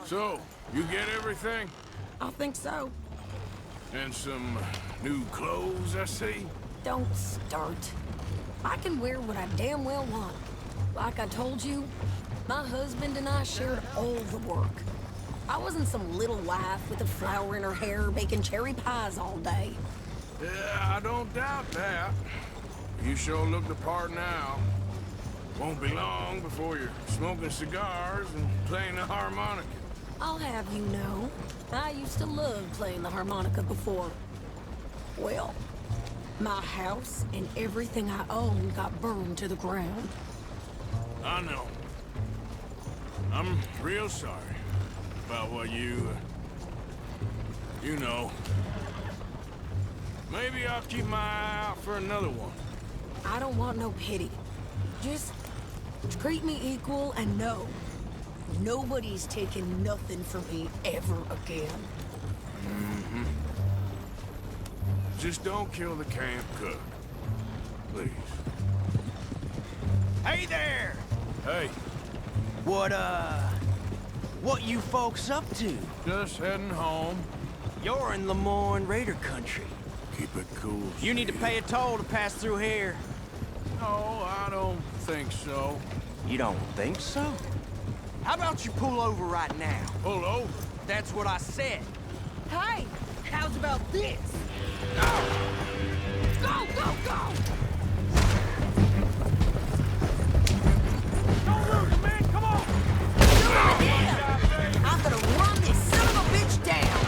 So, you get everything? I think so. And some new clothes, I see? Don't start. I can wear what I damn well want. Like I told you, my husband and I shared all the work. I wasn't some little wife with a flower in her hair baking cherry pies all day. Yeah, I don't doubt that. You sure look the part now. Won't be long before you're smoking cigars and playing the harmonica. I'll have you know, I used to love playing the harmonica before. Well, my house and everything I owned got burned to the ground. I know. I'm real sorry about what you know. Maybe I'll keep my eye out for another one. I don't want no pity. Just treat me equal and know nobody's taking nothing from me ever again. Mm-hmm. Just don't kill the camp cook. Please. Hey there! Hey. What you folks up to? Just heading home. You're in Lemoyne Raider country. Keep it cool. You need to pay a toll to pass through here. No, I don't think so. You don't think so? How about you pull over right now? Pull over? That's what I said. Hey, how's about this? Go! Go, go, go! Don't lose it, man! Come on! Good idea! I'm gonna run this son of a bitch down!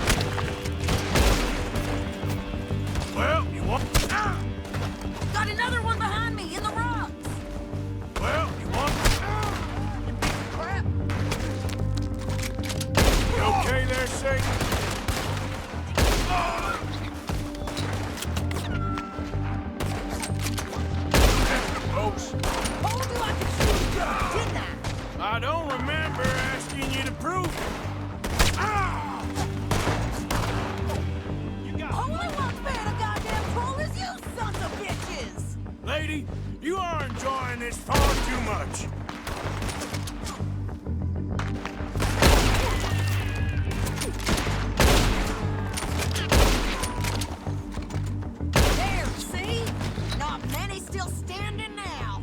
Well, you want... Ah! Got another one behind me in the rocks! Well, you want... Ah! You piece of crap! You okay there, Satan? Folks, Told you I could shoot you, didn't I? I don't remember asking you to prove it. Ah! You got... Only one's paying a goddamn troll is you sons of bitches! Lady, you are enjoying this far too much. There, see? Not many still standing now.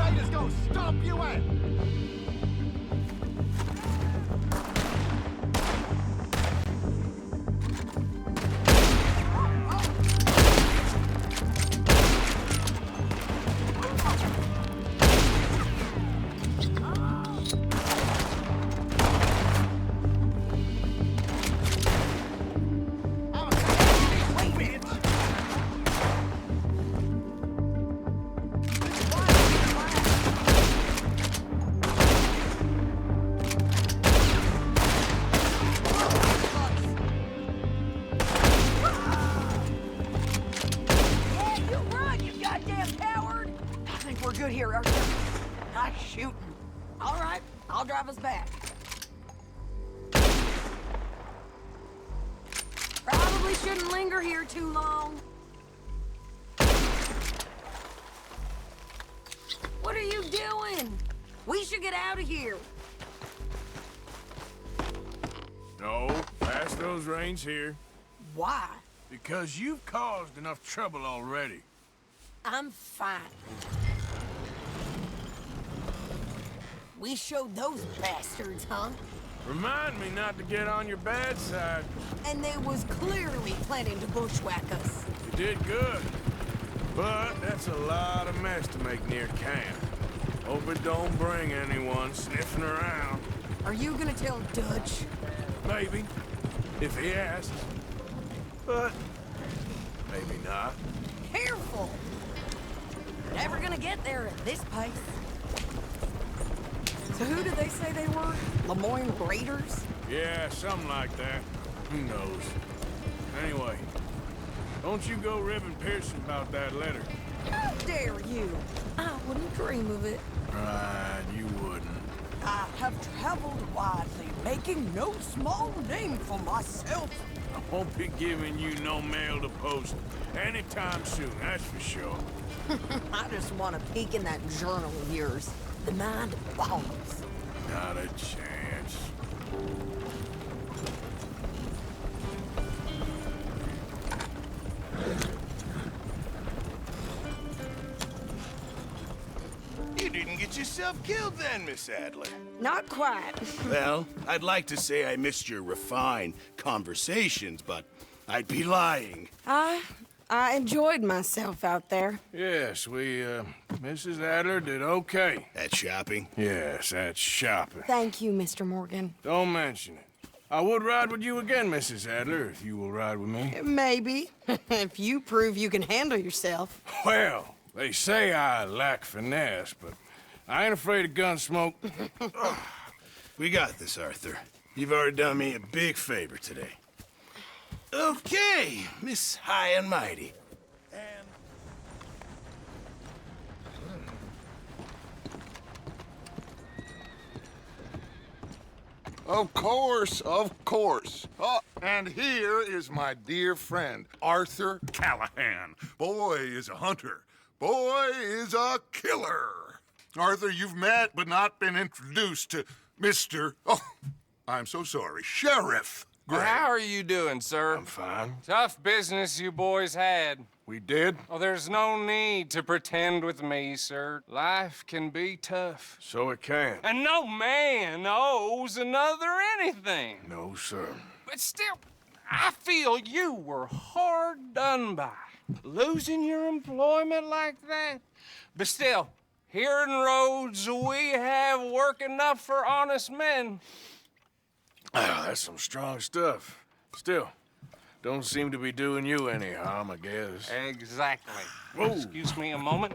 Raiders gonna stomp you out! Yeah, you run, you goddamn coward! I think we're good here, Arthur. Nice shooting. All right, I'll drive us back. Probably shouldn't linger here too long. What are you doing? We should get out of here. No, pass those reins here. Why? Because you've caused enough trouble already. I'm fine. We showed those bastards, huh? Remind me not to get on your bad side. And they was clearly planning to bushwhack us. You did good. But that's a lot of mess to make near camp. Hope it don't bring anyone sniffing around. Are you gonna tell Dutch? Maybe, if he asks. But maybe not. Careful! Never gonna get there at this pace. So who did they say they were? Lemoyne Raiders? Yeah, something like that. Who knows? Anyway, don't you go ribbing Pearson about that letter. How dare you? I wouldn't dream of it. Right, you wouldn't. I have traveled widely, making no small name for myself. I won't be giving you no mail to post anytime soon, that's for sure. I just want to peek in that journal of yours. The mind boggles. Not a chance. You didn't get yourself killed then, Miss Adler. Not quite. Well, I'd like to say I missed your refined conversations, but I'd be lying. I enjoyed myself out there. Yes, Mrs. Adler did okay. At shopping? Yes, that's shopping. Thank you, Mr. Morgan. Don't mention it. I would ride with you again, Mrs. Adler, if you will ride with me. Maybe. If you prove you can handle yourself. Well, they say I lack finesse, but I ain't afraid of gun smoke. We got this, Arthur. You've already done me a big favor today. Okay, Miss High and Mighty. Of course, of course. Oh, and here is my dear friend, Arthur Callahan. Boy is a hunter. Boy is a killer. Arthur, you've met but not been introduced to Mr. Oh, I'm so sorry, Sheriff Gray. How are you doing, sir? I'm fine. Tough business you boys had. We did? Oh, there's no need to pretend with me, sir. Life can be tough. So it can. And no man owes another anything. No, sir. But still, I feel you were hard done by. Losing your employment like that. But still, here in Rhodes, we have work enough for honest men. Ah, that's some strong stuff. Still, don't seem to be doing you any harm, I guess. Exactly. Whoa. Excuse me a moment.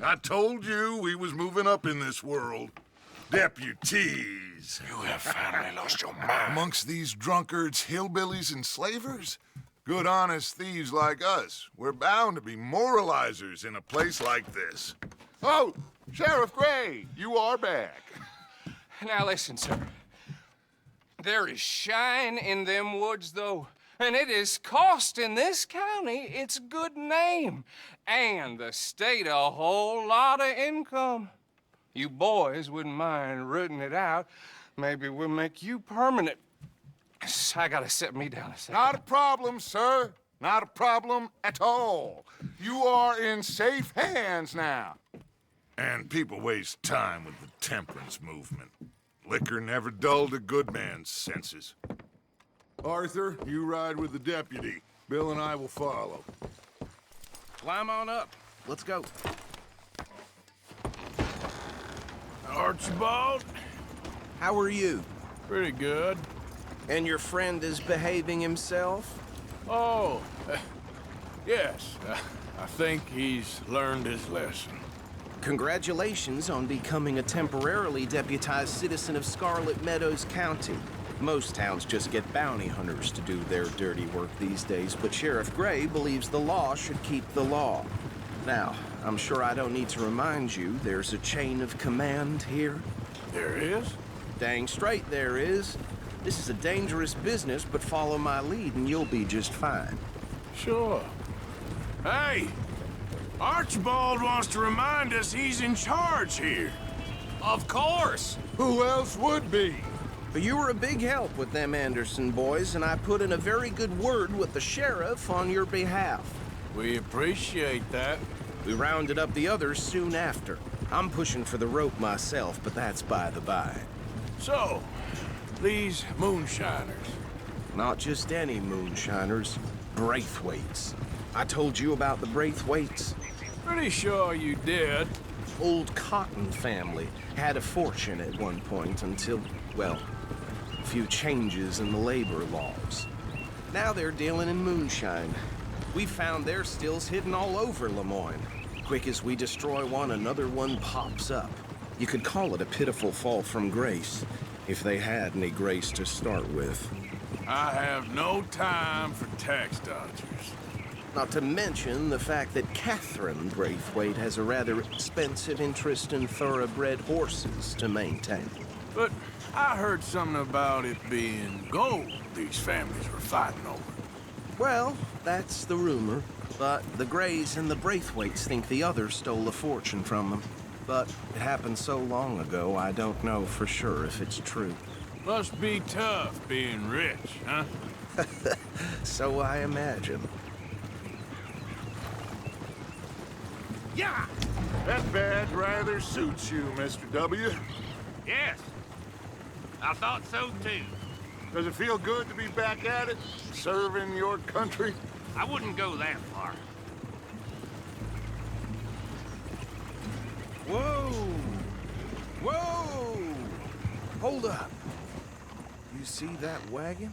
I told you we was moving up in this world. Deputies. You have finally lost your mind. Amongst these drunkards, hillbillies, and slavers? Good honest thieves like us. We're bound to be moralizers in a place like this. Oh, Sheriff Gray, you are back. Now listen, sir. There is shine in them woods, though, and it is costing this county its good name and the state a whole lot of income. You boys wouldn't mind rooting it out. Maybe we'll make you permanent. I gotta sit me down a second. Not a problem, sir. Not a problem at all. You are in safe hands now. And people waste time with the temperance movement. Liquor never dulled a good man's senses. Arthur, you ride with the deputy. Bill and I will follow. Climb on up. Let's go. Archibald? How are you? Pretty good. And your friend is behaving himself? Oh, yes. I think he's learned his lesson. Congratulations on becoming a temporarily deputized citizen of Scarlett Meadows County. Most towns just get bounty hunters to do their dirty work these days, but Sheriff Gray believes the law should keep the law. Now, I'm sure I don't need to remind you there's a chain of command here. There is? Dang straight there is. This is a dangerous business, but follow my lead and you'll be just fine. Sure. Hey! Archibald wants to remind us he's in charge here. Of course. Who else would be? But you were a big help with them Anderson boys, and I put in a very good word with the sheriff on your behalf. We appreciate that. We rounded up the others soon after. I'm pushing for the rope myself, but that's by the by. So, these moonshiners. Not just any moonshiners, Braithwaites. I told you about the Braithwaites. Pretty sure you did. Old Cotton family had a fortune at one point until, well, a few changes in the labor laws. Now they're dealing in moonshine. We found their stills hidden all over Lemoyne. Quick as we destroy one, another one pops up. You could call it a pitiful fall from grace, if they had any grace to start with. I have no time for tax dodgers. Not to mention the fact that Catherine Braithwaite has a rather expensive interest in thoroughbred horses to maintain. But I heard something about it being gold these families were fighting over. Well, that's the rumor. But the Grays and the Braithwaites think the others stole a fortune from them. But it happened so long ago, I don't know for sure if it's true. Must be tough being rich, huh? So I imagine. Yeah! That badge rather suits you, Mr. W. Yes. I thought so too. Does it feel good to be back at it, serving your country? I wouldn't go that far. Whoa! Whoa! Hold up. You see that wagon?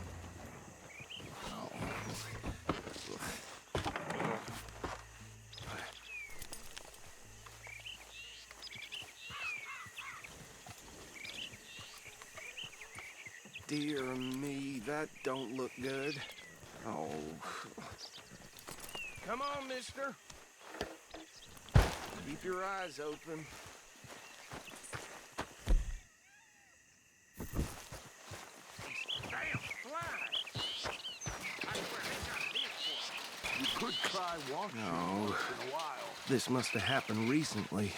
Dear me, that don't look good. Oh. Come on, mister. Keep your eyes open. Damn flies! I swear they got a deal for me. You could try washing No. once in a while. This must have happened recently.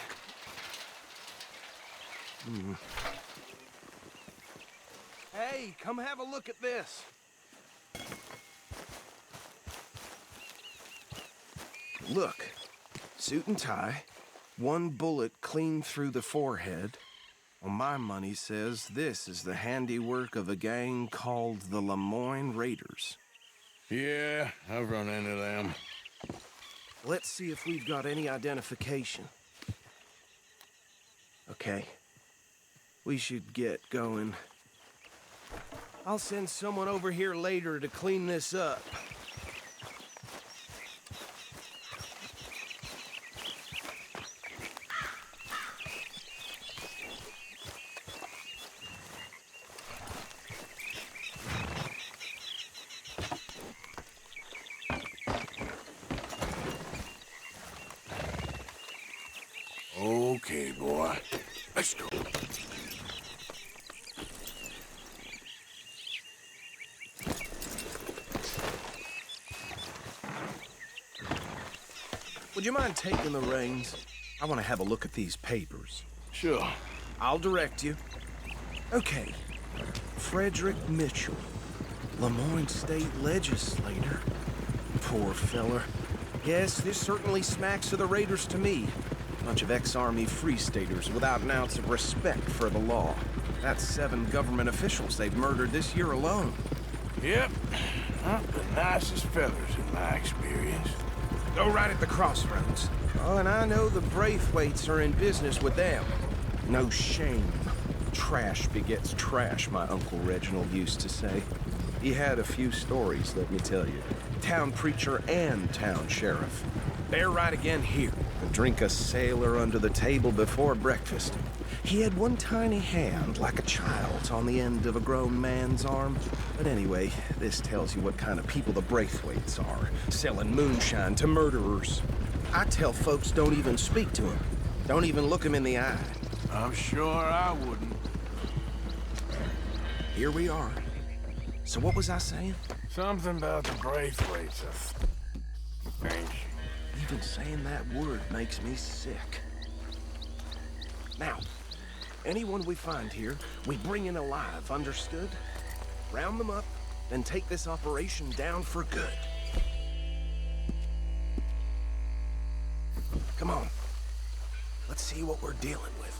Hey, come have a look at this. Look, suit and tie, one bullet clean through the forehead. Well, my money says this is the handiwork of a gang called the Lemoyne Raiders. Yeah, I've run into them. Let's see if we've got any identification. Okay. We should get going. I'll send someone over here later to clean this up. Okay, boy. Let's go. Would you mind taking the reins? I want to have a look at these papers. Sure. I'll direct you. Okay. Fredrick Mitchell, Lemoyne State Legislator. Poor feller. Yes, this certainly smacks of the Raiders to me. Bunch of ex-Army Free Staters without an ounce of respect for the law. That's 7 government officials they've murdered this year alone. Yep. Not the nicest fellas in my experience. Go right at the crossroads. Oh, and I know the Braithwaites are in business with them. No shame. Trash begets trash, my Uncle Reginald used to say. He had a few stories, let me tell you. Town preacher and town sheriff. They're right again here. Drink a sailor under the table before breakfast. He had one tiny hand, like a child's, on the end of a grown man's arm. But anyway, this tells you what kind of people the Braithwaites are, selling moonshine to murderers. I tell folks don't even speak to them. Don't even look them in the eye. I'm sure I wouldn't. Here we are. So what was I saying? Something about the Braithwaites, I think. Even saying that word makes me sick. Now, anyone we find here, we bring in alive, understood? Round them up, then take this operation down for good. Come on. Let's see what we're dealing with.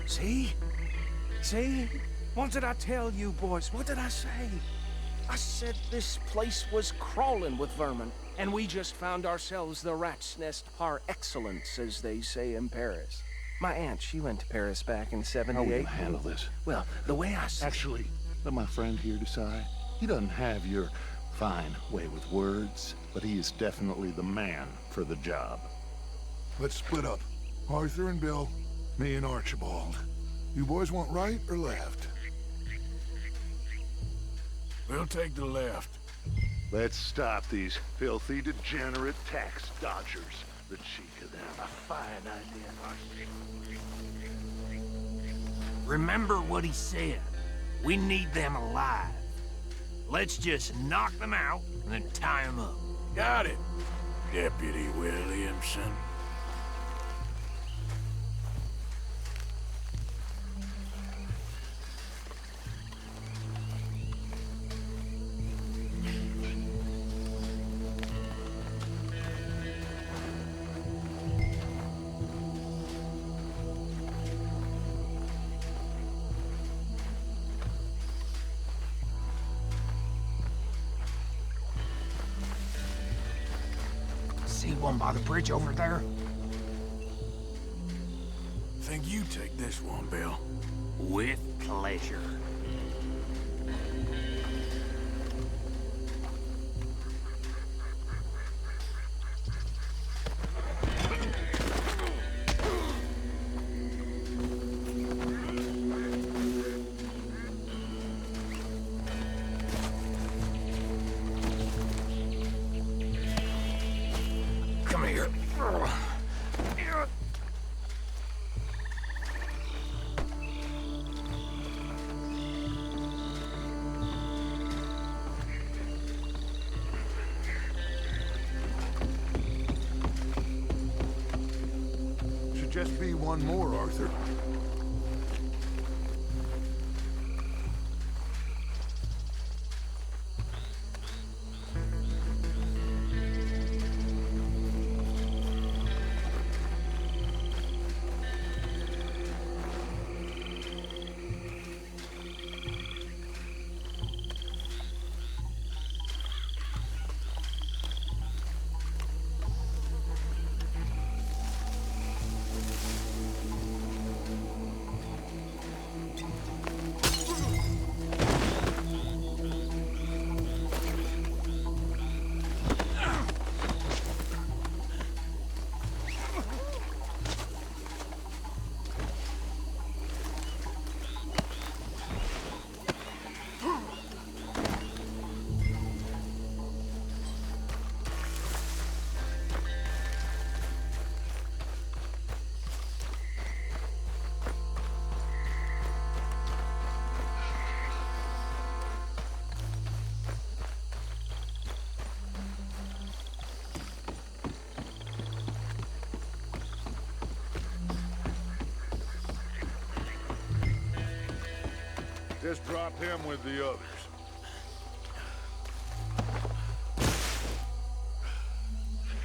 See? See? What did I tell you, boys? What did I say? I said this place was crawling with vermin, and we just found ourselves the rat's nest par excellence, as they say in Paris. My aunt, she went to Paris back in '78. How will you handle this? Well, the way I see Actually, let my friend here decide. He doesn't have your fine way with words, but he is definitely the man for the job. Let's split up. Arthur and Bill, me and Archibald. You boys want right or left? We'll take the left. Let's stop these filthy, degenerate tax dodgers. The cheek of them. A fine idea. Remember what he said. We need them alive. Let's just knock them out and then tie them up. Got it, Deputy Williamson. See one by the bridge over there? Think you take this one, Bill. With pleasure. Come here. Should just be one more, Arthur. Just drop him with the others.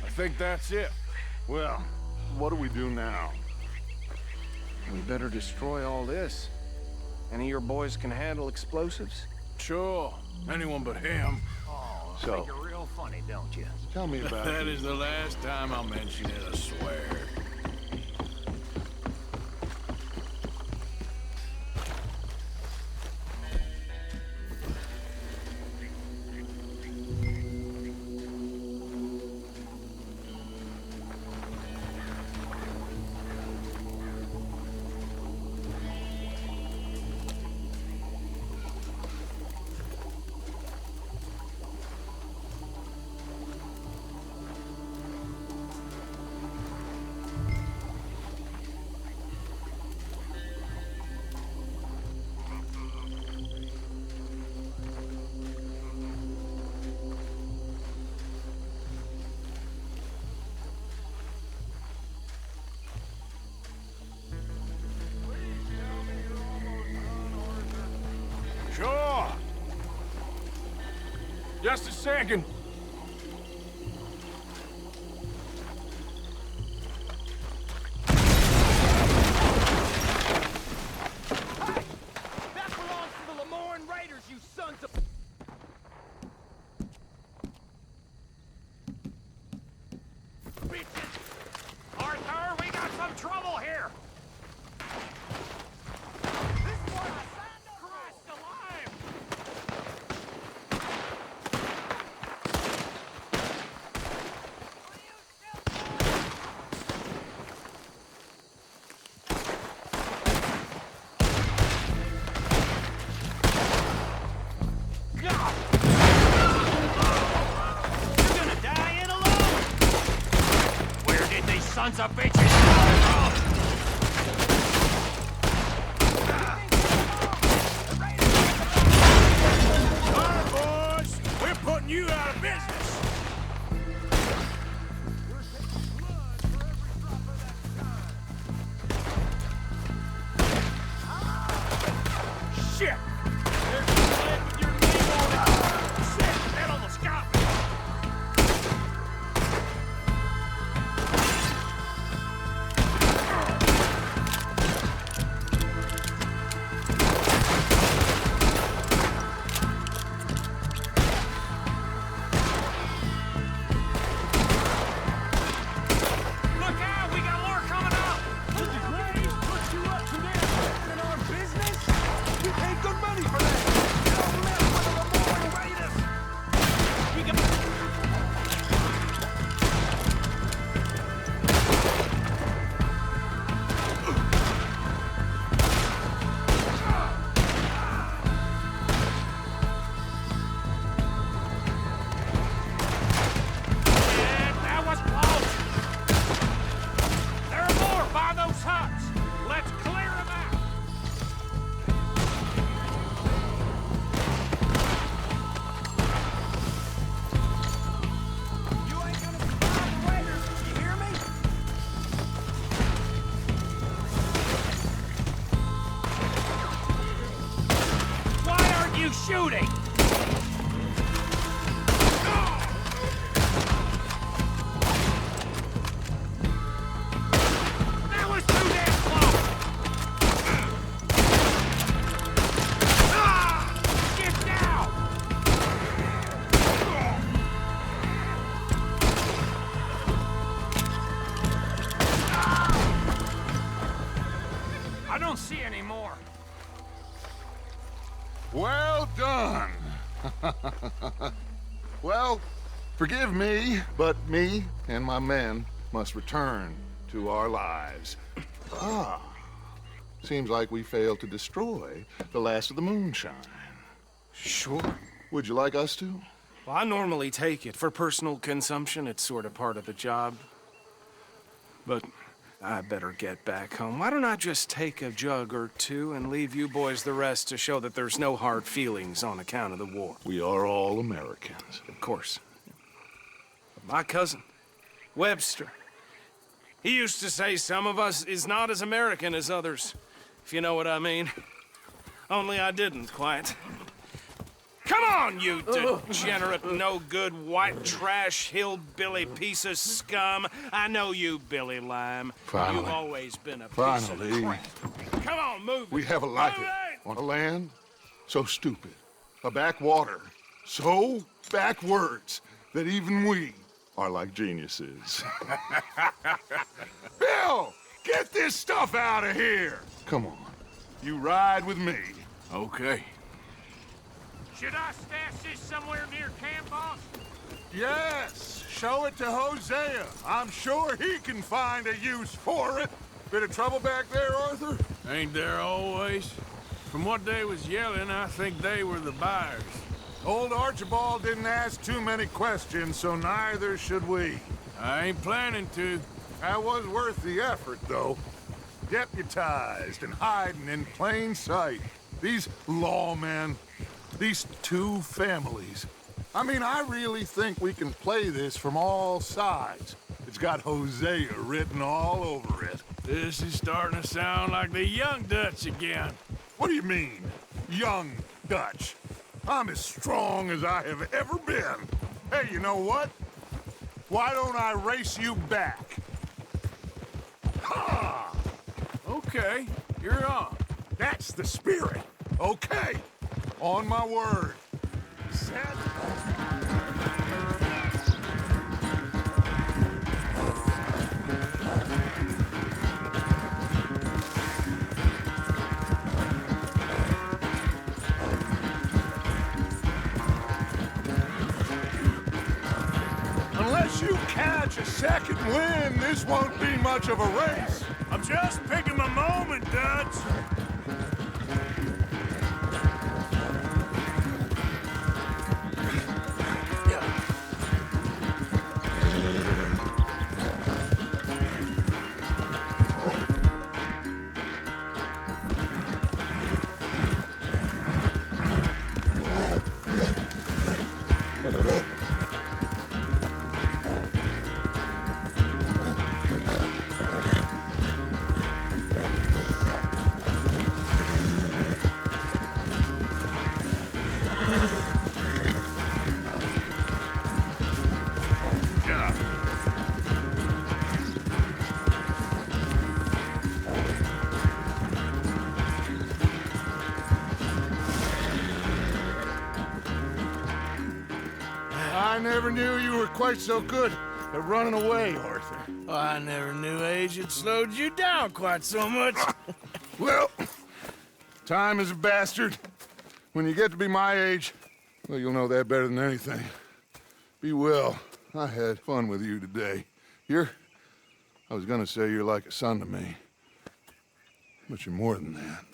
I think that's it. Well, what do we do now? We better destroy all this. Any of your boys can handle explosives? Sure. Anyone but him. Oh, So- think you're real funny, don't you? Tell me about That the- is the last time I'll mention it, I swear. Sure. Just a second. That belongs to the Lemoyne Raiders, you sons of... bitches! Arthur, we got some trouble here! This is what I signed up for! Christ alive! sons of bitches! You out of business! Shit! There's a flag with your name on it! Shit! That almost got me! Shooting! That was too damn close! Get down! I don't see any more. Well done. Well, forgive me, but me and my men must return to our lives. Ah, seems like we failed to destroy the last of the moonshine. Sure. Would you like us to? Well, I normally take it. For personal consumption, it's sort of part of the job. But I better get back home. Why don't I just take a jug or two and leave you boys the rest to show that there's no hard feelings on account of the war? We are all Americans. Of course. My cousin, Webster, he used to say some of us is not as American as others, if you know what I mean. Only I didn't quite. Come on, you degenerate, no-good, white trash, hillbilly piece of scum. I know you, Billy Lime. Finally. You've always been a piece Finally. of crap. Come on, move it. We have a life Move it. on a land so stupid, a backwater so backwards that even we are like geniuses. Bill, get this stuff out of here. Come on, you ride with me. Okay. Should I stash this somewhere near camp, boss? Yes, show it to Hosea. I'm sure he can find a use for it. Bit of trouble back there, Arthur? Ain't there always? From what they was yelling, I think they were the buyers. Old Archibald didn't ask too many questions, so neither should we. I ain't planning to. That was worth the effort, though. Deputized and hiding in plain sight. These lawmen, these two families. I mean, I really think we can play this from all sides. It's got Hosea written all over it. This is starting to sound like the young Dutch again. What do you mean, young Dutch? I'm as strong as I have ever been. Hey, you know what? Why don't I race you back? Ha! Okay, you're on. That's the spirit. Okay, on my word. Set. Unless you catch a second wind, this won't be much of a race. I'm just picking my moment, Dutch. I never knew you were quite so good at running away, Arthur. I never knew age had slowed you down quite so much. Well, time is a bastard. When you get to be my age, well, you'll know that better than anything. Be well. I had fun with you today. I was gonna say you're like a son to me, but you're more than that.